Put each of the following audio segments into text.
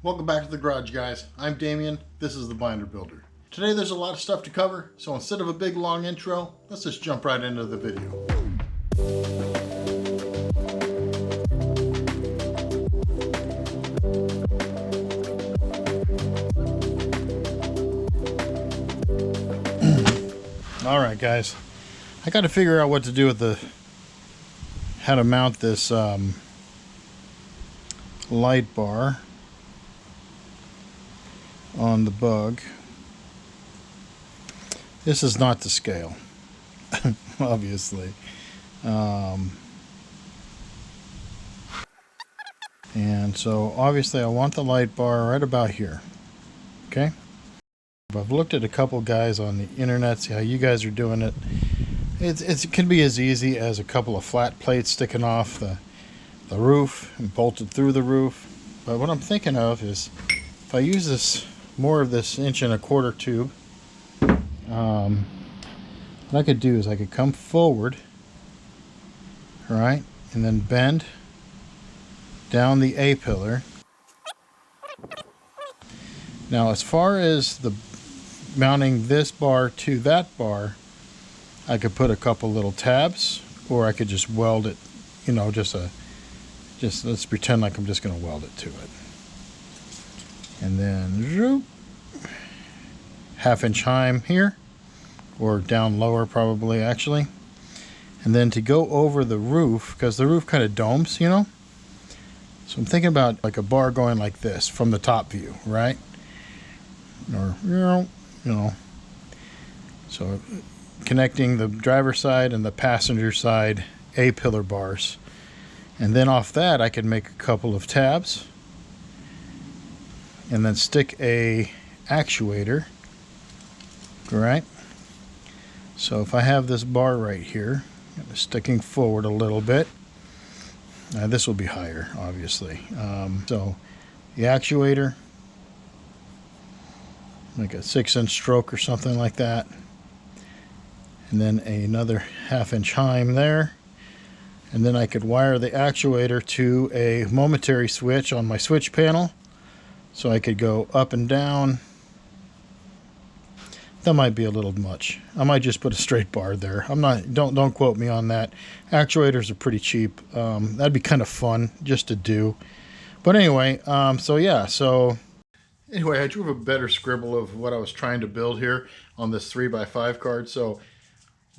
Welcome back to the garage, guys. I'm Damien. This is the Binder Builder. Today there's a lot of stuff to cover, so instead of a big long intro, let's just jump right into the video. All right, guys. I got to figure out what to do with how to mount this light bar on the bug. This is not to scale, obviously. And so obviously I want the light bar right about here. Okay. I've looked at a couple guys on the internet, see how you guys are doing it. It can be as easy as a couple of flat plates sticking off the roof and bolted through the roof. But what I'm thinking of is if I use more of this 1¼ inch tube, what I could do is I could come forward, right, and then bend down the A-pillar. Now, as far as the mounting this bar to that bar, I could put a couple little tabs, or I could just weld it, you know, just let's pretend like I'm just going to weld it to it. And then 1/2 inch heim here, or down lower probably actually. And then to go over the roof, because the roof kind of domes, you know. So I'm thinking about like a bar going like this from the top view, right? Or, you know. So connecting the driver's side and the passenger side A-pillar bars. And then off that I could make a couple of tabs and then stick a actuator, right? So if I have this bar right here, sticking forward a little bit, this will be higher, obviously. So the actuator, like a 6-inch stroke or something like that, and then another 1/2 inch heim there, and then I could wire the actuator to a momentary switch on my switch panel, so I could go up and down. That might be a little much. I might just put a straight bar there. I'm not. Don't quote me on that. Actuators are pretty cheap. That'd be kind of fun just to do. But anyway, so yeah. So anyway, I drew a better scribble of what I was trying to build here on this 3x5 card. So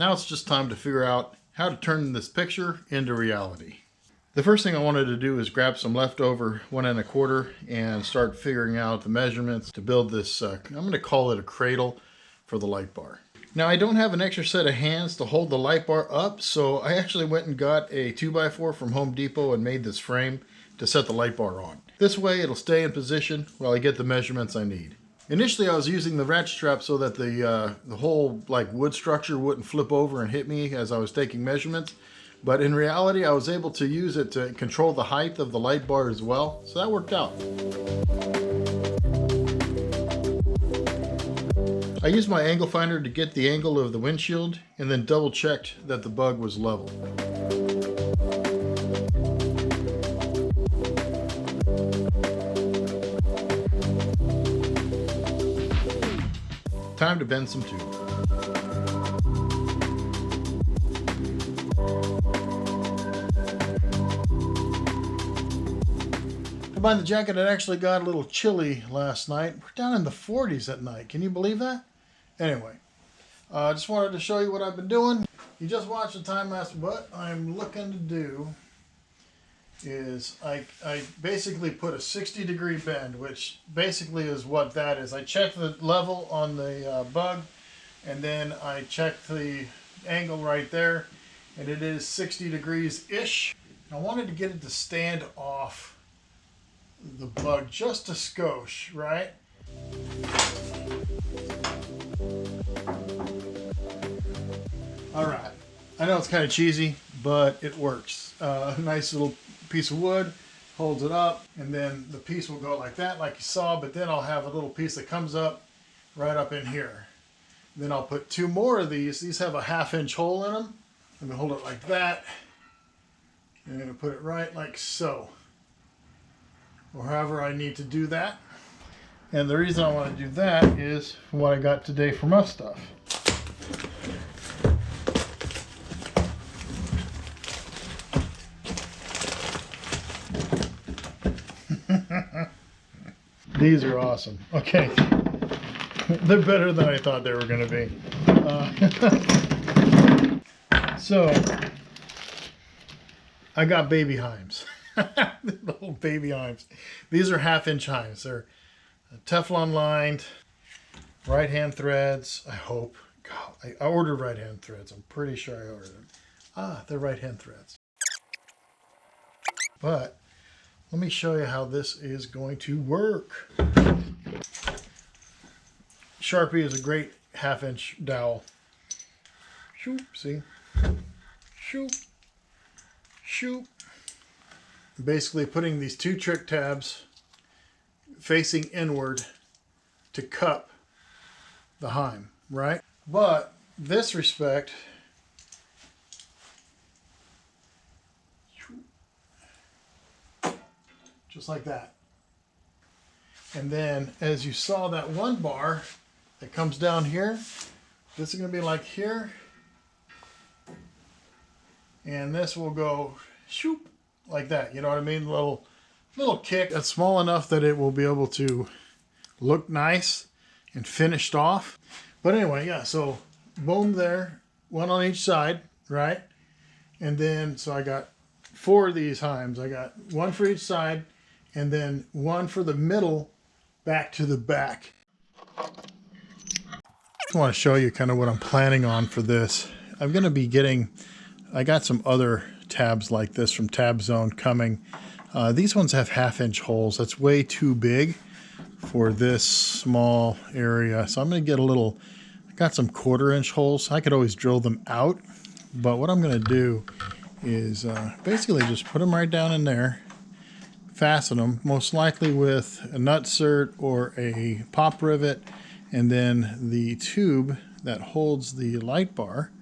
now it's just time to figure out how to turn this picture into reality. The first thing I wanted to do is grab some leftover 1 1/4 and start figuring out the measurements to build this. I'm going to call it a cradle for the light bar. Now I don't have an extra set of hands to hold the light bar up, so I actually went and got a 2x4 from Home Depot and made this frame to set the light bar on. This way it'll stay in position while I get the measurements I need. Initially I was using the ratchet strap so that the whole like wood structure wouldn't flip over and hit me as I was taking measurements, but in reality I was able to use it to control the height of the light bar as well, so that worked out. I used my angle finder to get the angle of the windshield and then double checked that the bug was level. Time to bend some tube. Combine the jacket, it actually got a little chilly last night. We're down in the 40s at night. Can you believe that? Anyway, I just wanted to show you what I've been doing. You just watched the time lapse. What I'm looking to do is I basically put a 60-degree bend, which basically is what that is. I checked the level on the bug, and then I checked the angle right there, and it is 60 degrees-ish. I wanted to get it to stand off the bug just a skosh, right? All right, I know it's kind of cheesy, but it works. A nice little piece of wood holds it up, and then the piece will go like that, like you saw, but then I'll have a little piece that comes up right up in here. Then I'll put 2 more of these. These have a 1/2 inch hole in them. Let me hold it like that. I'm going to put it right like so. or however I need to do that. And the reason I want to do that is what I got today from us stuff. These are awesome. Okay. They're better than I thought they were going to be. So, I got baby heims. Little baby heims. These are 1/2-inch heims. They're Teflon lined, right-hand threads, I hope. God, I ordered right-hand threads. I'm pretty sure I ordered them. Ah, they're right-hand threads. But let me show you how this is going to work. Sharpie is a great 1/2-inch dowel. Shoop, see? Shoop. Shoop. Basically putting these 2 trick tabs facing inward to cup the heim, right? But this respect, just like that. And then as you saw that one bar that comes down here, this is going to be like here. And this will go shoop like that. You know what I mean? Little kick. That's small enough that it will be able to look nice and finished off. But anyway, yeah, so boom there, one on each side, right? And then, so I got 4 of these heims. I got 1 for each side and then 1 for the middle back to the back. I just want to show you kind of what I'm planning on for this. I'm going to be getting, I got some other tabs like this from Tab Zone coming. These ones have 1/2-inch holes. That's way too big for this small area. So I'm going to get a little, I got some 1/4-inch holes. I could always drill them out, but what I'm going to do is basically just put them right down in there, fasten them, most likely with a nut-cert or a pop rivet, and then the tube that holds the light bar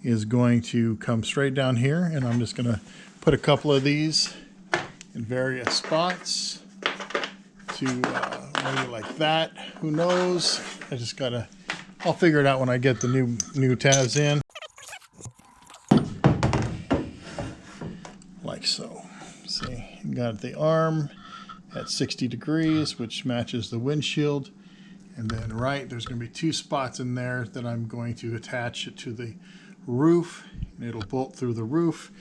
is going to come straight down here, and I'm just going to put a couple of these in various spots to maybe like that. Who knows? I just gotta, I'll figure it out when I get the new tabs in. Like so. See, you got the arm at 60 degrees, which matches the windshield. And then there's going to be 2 spots in there that I'm going to attach it to the roof. And it'll bolt through the roof,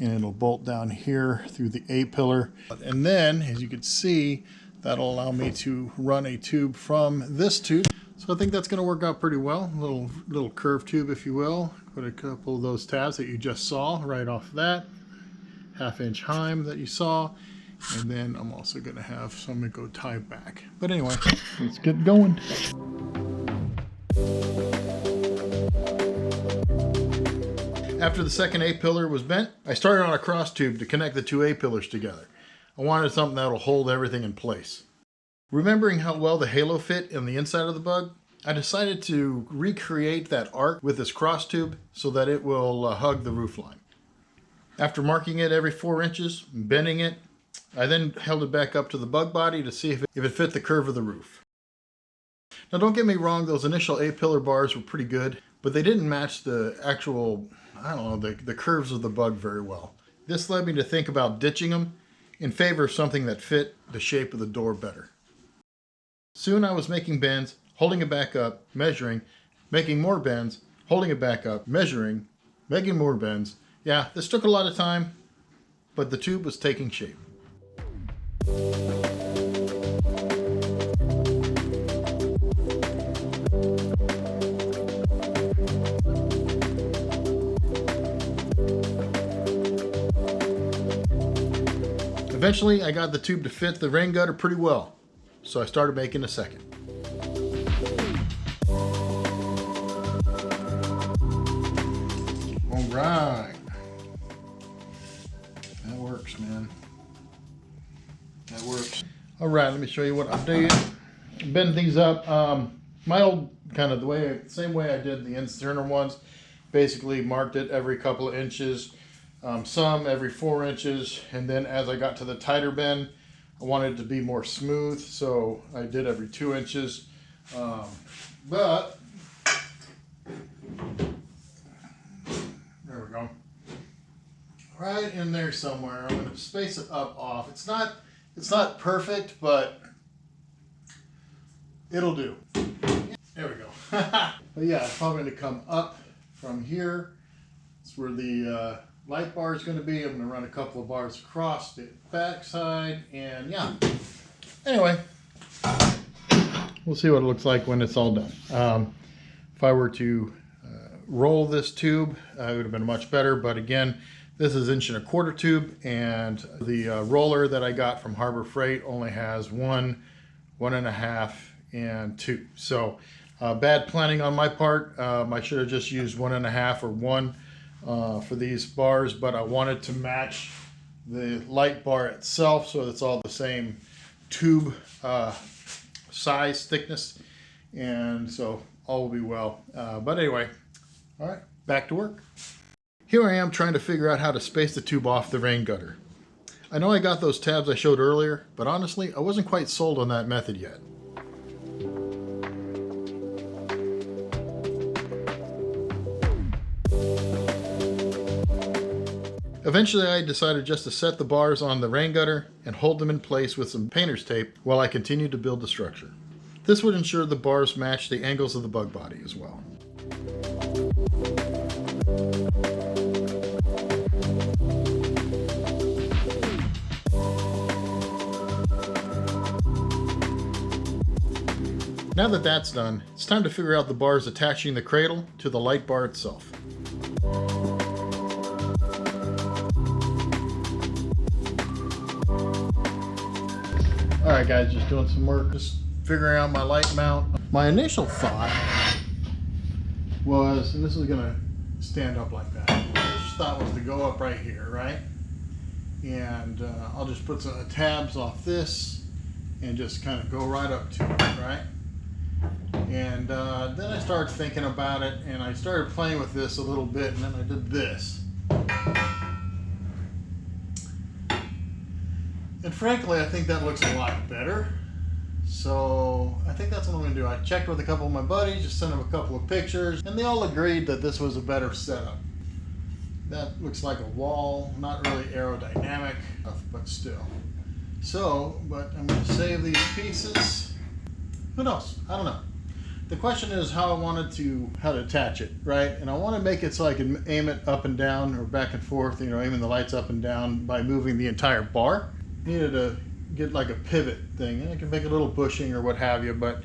and it'll bolt down here through the A-pillar. And then, as you can see, that'll allow me to run a tube from this tube. So I think that's going to work out pretty well. Little curved tube, if you will. Put a couple of those tabs that you just saw right off that 1/2-inch heim that you saw. And then I'm also going to have some that go tie back. But anyway, let's get going. After the second A-pillar was bent, I started on a cross tube to connect the 2 A-pillars together. I wanted something that will hold everything in place. Remembering how well the halo fit in the inside of the bug, I decided to recreate that arc with this cross tube so that it will hug the roof line. After marking it every 4 inches and bending it, I then held it back up to the bug body to see if it fit the curve of the roof. Now don't get me wrong, those initial A-pillar bars were pretty good, but they didn't match the actual, I don't know, the curves of the bug very well. This led me to think about ditching them in favor of something that fit the shape of the door better. Soon I was making bends, holding it back up, measuring, making more bends, holding it back up, measuring, making more bends. Yeah, this took a lot of time, but the tube was taking shape. Eventually, I got the tube to fit the rain gutter pretty well, so I started making a second. All right. That works, man. That works. All right, let me show you what I'm doing. Bend these up. My old kind of same way I did the external ones. Basically marked it every couple of inches. Some every 4 inches, and then as I got to the tighter bend, I wanted it to be more smooth, so I did every 2 inches. But there we go. Right in there somewhere. I'm going to space it up off. It's not perfect, but it'll do. There we go. But yeah, it's probably going to come up from here. It's where the light bar is going to be. I'm going to run a couple of bars across the back side, and yeah. Anyway, we'll see what it looks like when it's all done. If I were to roll this tube, it would have been much better, but again, this is 1.25" tube, and the roller that I got from Harbor Freight only has 1, 1.5, and 2. So bad planning on my part. I should have just used 1.5 or 1 for these bars, but I wanted to match the light bar itself so it's all the same tube size, thickness, and so all will be well. But anyway, all right, back to work. Here I am trying to figure out how to space the tube off the rain gutter. I know I got those tabs I showed earlier, but honestly, I wasn't quite sold on that method yet. Eventually, I decided just to set the bars on the rain gutter and hold them in place with some painter's tape while I continued to build the structure. This would ensure the bars match the angles of the bug body as well. Now that that's done, it's time to figure out the bars attaching the cradle to the light bar itself. Alright guys, just doing some work, just figuring out my light mount. My initial thought was, and this is going to stand up like that, my first thought was to go up right here, right? And I'll just put some tabs off this and just kind of go right up to it, right? And then I started thinking about it, and I started playing with this a little bit, and then I did this. And frankly, I think that looks a lot better. So I think that's what I'm going to do. I checked with a couple of my buddies, just sent them a couple of pictures, and they all agreed that this was a better setup. That looks like a wall, not really aerodynamic, but still. So, but I'm going to save these pieces. Who knows? I don't know. The question is how to attach it, right? And I want to make it so I can aim it up and down or back and forth, aiming the lights up and down by moving the entire bar. Needed to get like a pivot thing, and I can make a little bushing or what have you, but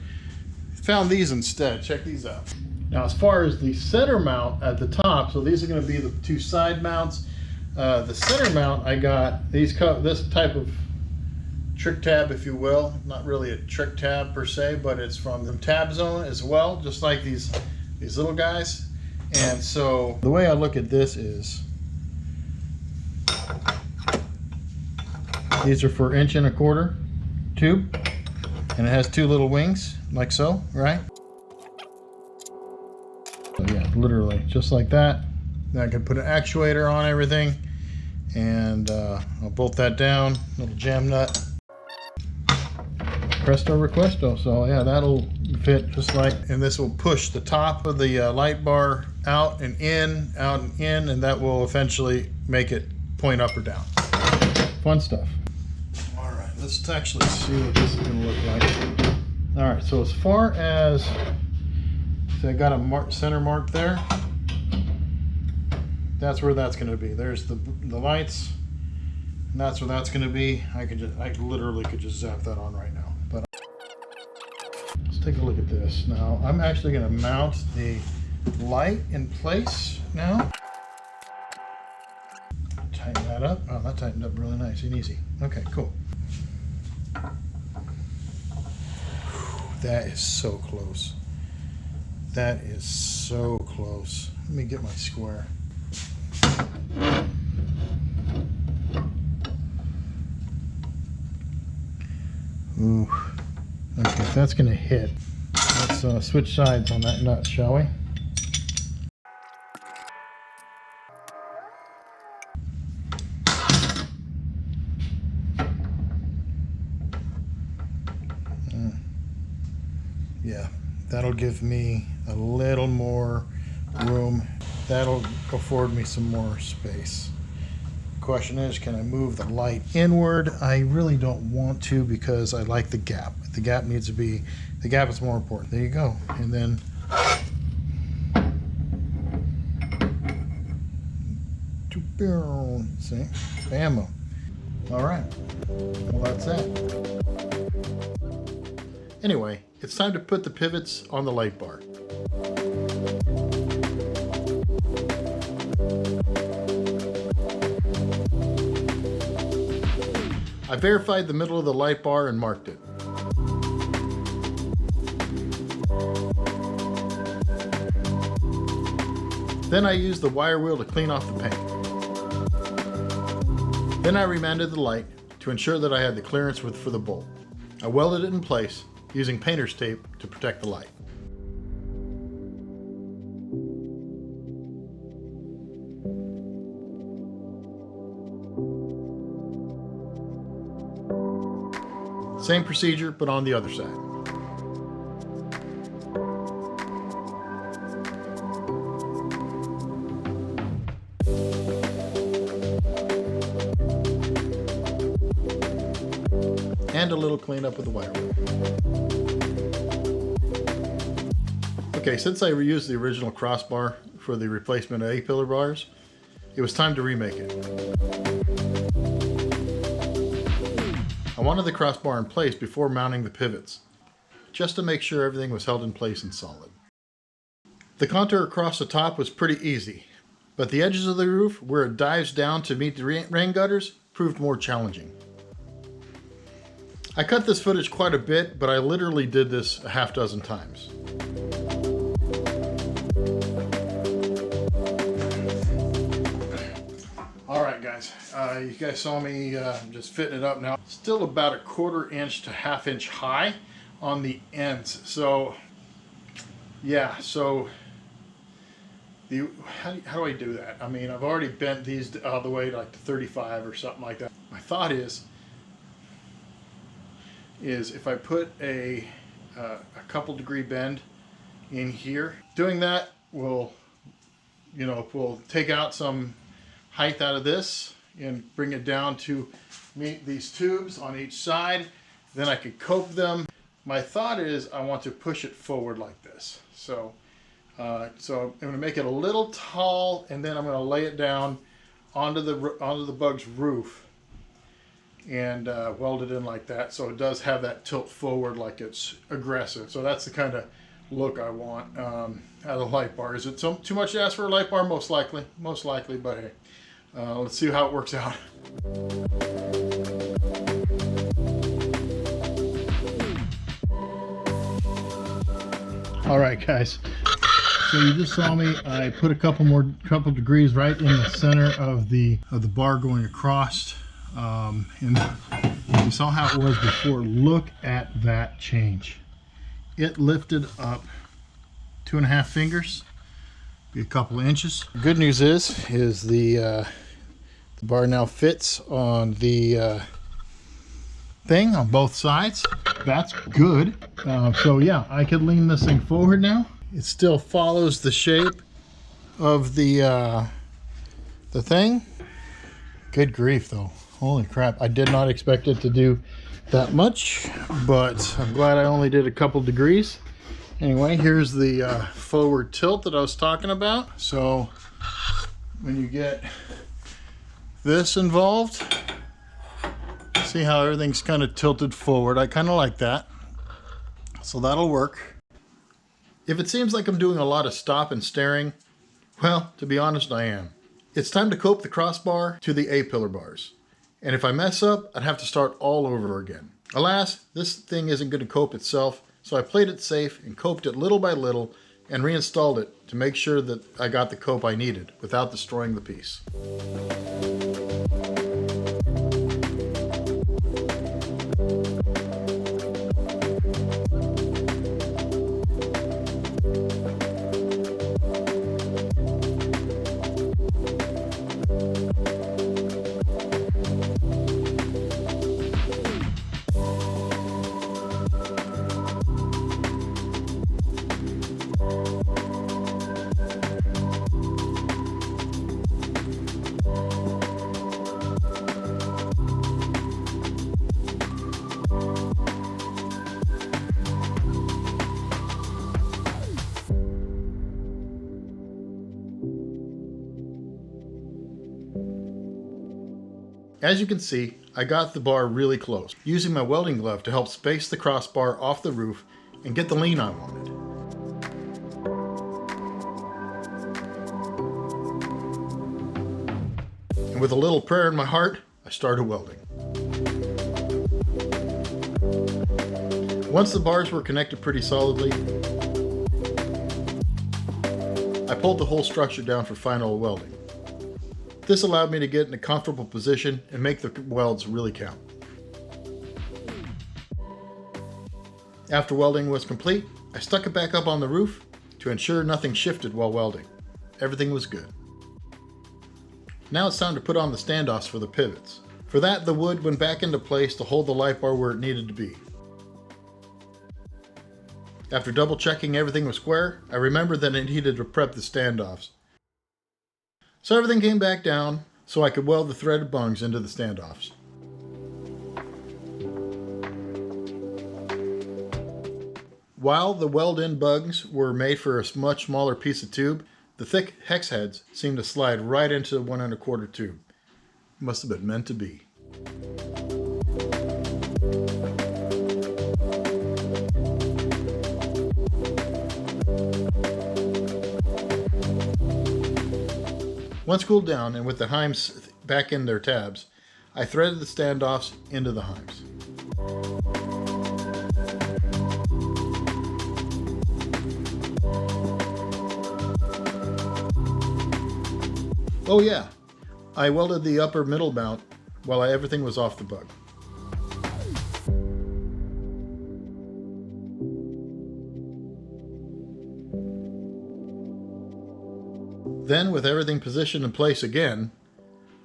found these instead. Check these out. Now, as far as the center mount at the top, so these are going to be the 2 side mounts. The center mount, I got this type of trick tab, if you will. Not really a trick tab per se, but it's from the Tab Zone as well, just like these little guys. And so the way I look at this is, these are for 1.25" tube, and it has 2 little wings, like so, right? So yeah, literally, just like that. Then I can put an actuator on everything, and I'll bolt that down, little jam nut. Presto requesto. So yeah, that'll fit just like, and this will push the top of the light bar out and in, and that will eventually make it point up or down. Fun stuff. All right, let's actually see what this is going to look like. All right, so as far as, so I got a center mark there. That's where that's going to be. There's the lights, and that's where that's going to be. I literally could just zap that on right now. But let's take a look at this. Now I'm actually going to mount the light in place now. Tighten that up. Oh, that tightened up really nice and easy. Okay, cool. That is so close. That is so close. Let me get my square. Ooh. Okay, if that's going to hit, let's switch sides on that nut, shall we? Yeah, that'll give me a little more room. That'll afford me some more space. Question is, can I move the light inward? I really don't want to because I like the gap. The gap needs to be, the gap is more important. There you go. And then see, bam. All right, well, that's that. Anyway, it's time to put the pivots on the light bar. I verified the middle of the light bar and marked it. Then I used the wire wheel to clean off the paint. Then I remanded the light to ensure that I had the clearance for the bolt. I welded it in place using painter's tape to protect the light. Same procedure, but on the other side. And a little cleanup with the wire wheel. Okay, since I reused the original crossbar for the replacement of A-pillar bars, it was time to remake it. I wanted the crossbar in place before mounting the pivots, just to make sure everything was held in place and solid. The contour across the top was pretty easy, but the edges of the roof, where it dives down to meet the rain gutters, proved more challenging. I cut this footage quite a bit, but I literally did this a half dozen times. Alright guys, you guys saw me just fitting it up now. Still about a 1/4 inch to 1/2 inch high on the ends. So yeah, so how do I do that? I mean, I've already bent these all the way to like to 35 or something like that. My thought is if I put a couple degree bend in here, doing that will, will take out some height out of this and bring it down to meet these tubes on each side. Then I could cope them. My thought is I want to push it forward like this. So I'm going to make it a little tall, and then I'm going to lay it down onto the bug's roof and weld it in like that, so it does have that tilt forward like it's aggressive. So that's the kind of look I want out of the light bar. Is it too much to ask for a light bar? Most likely, but hey, let's see how it works out. All right, guys. So you just saw me. I put a couple degrees right in the center of the bar going across. And you saw how it was before. Look at that change. It lifted up 2.5 fingers, be a couple of inches. Good news is the bar now fits on the thing on both sides. That's good. So yeah, I could lean this thing forward now. It still follows the shape of the thing. Good grief though. Holy crap, I did not expect it to do that much, but I'm glad I only did a couple degrees. Anyway, here's the forward tilt that I was talking about. So when you get this involved, see how everything's kind of tilted forward. I kind of like that. So that'll work. If it seems like I'm doing a lot of stop and staring, well, to be honest, I am. It's time to cope the crossbar to the A-pillar bars. And if I mess up, I'd have to start all over again. Alas, this thing isn't going to cope itself, so I played it safe and coped it little by little and reinstalled it to make sure that I got the cope I needed without destroying the piece. As you can see, I got the bar really close, using my welding glove to help space the crossbar off the roof and get the lean I wanted. And with a little prayer in my heart, I started welding. Once the bars were connected pretty solidly, I pulled the whole structure down for final welding. This allowed me to get in a comfortable position and make the welds really count. After welding was complete, I stuck it back up on the roof to ensure nothing shifted while welding. Everything was good. Now it's time to put on the standoffs for the pivots. For that, the wood went back into place to hold the light bar where it needed to be. After double checking everything was square, I remembered that I needed to prep the standoffs. So everything came back down so I could weld the threaded bungs into the standoffs. While the weld-in bungs were made for a much smaller piece of tube, the thick hex heads seemed to slide right into the 1 1/4 tube. Must have been meant to be. Once cooled down and with the heims back in their tabs, I threaded the standoffs into the heims. Oh yeah, I welded the upper middle mount while everything was off the bug. Then, with everything positioned in place again,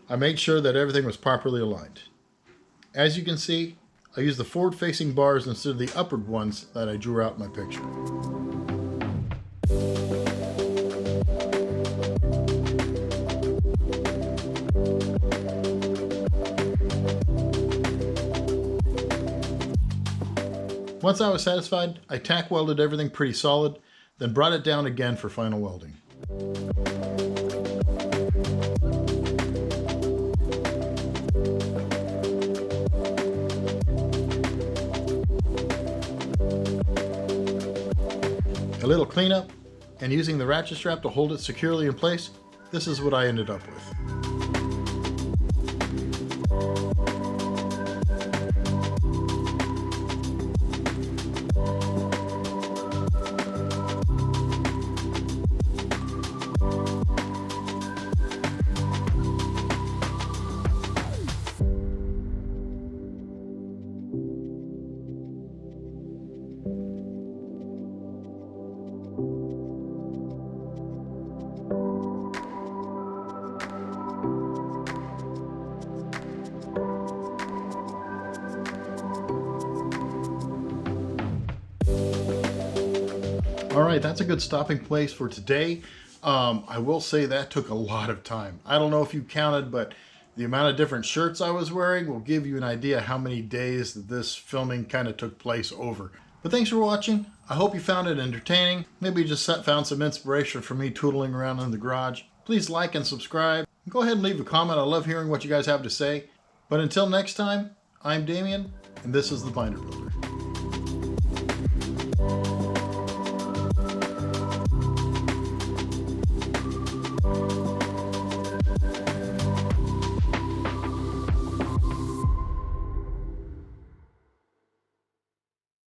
I made sure that everything was properly aligned. As you can see, I used the forward-facing bars instead of the upward ones that I drew out in my picture. Once I was satisfied, I tack welded everything pretty solid, then brought it down again for final welding. A little cleanup, and using the ratchet strap to hold it securely in place, this is what I ended up with. Alright, that's a good stopping place for today. I will say that took a lot of time. I don't know if you counted, but the amount of different shirts I was wearing will give you an idea how many days that this filming kind of took place over. But thanks for watching. I hope you found it entertaining. Maybe you just found some inspiration from me tootling around in the garage. Please like and subscribe. Go ahead and leave a comment. I love hearing what you guys have to say. But until next time, I'm Damien, and this is The Binder Builder.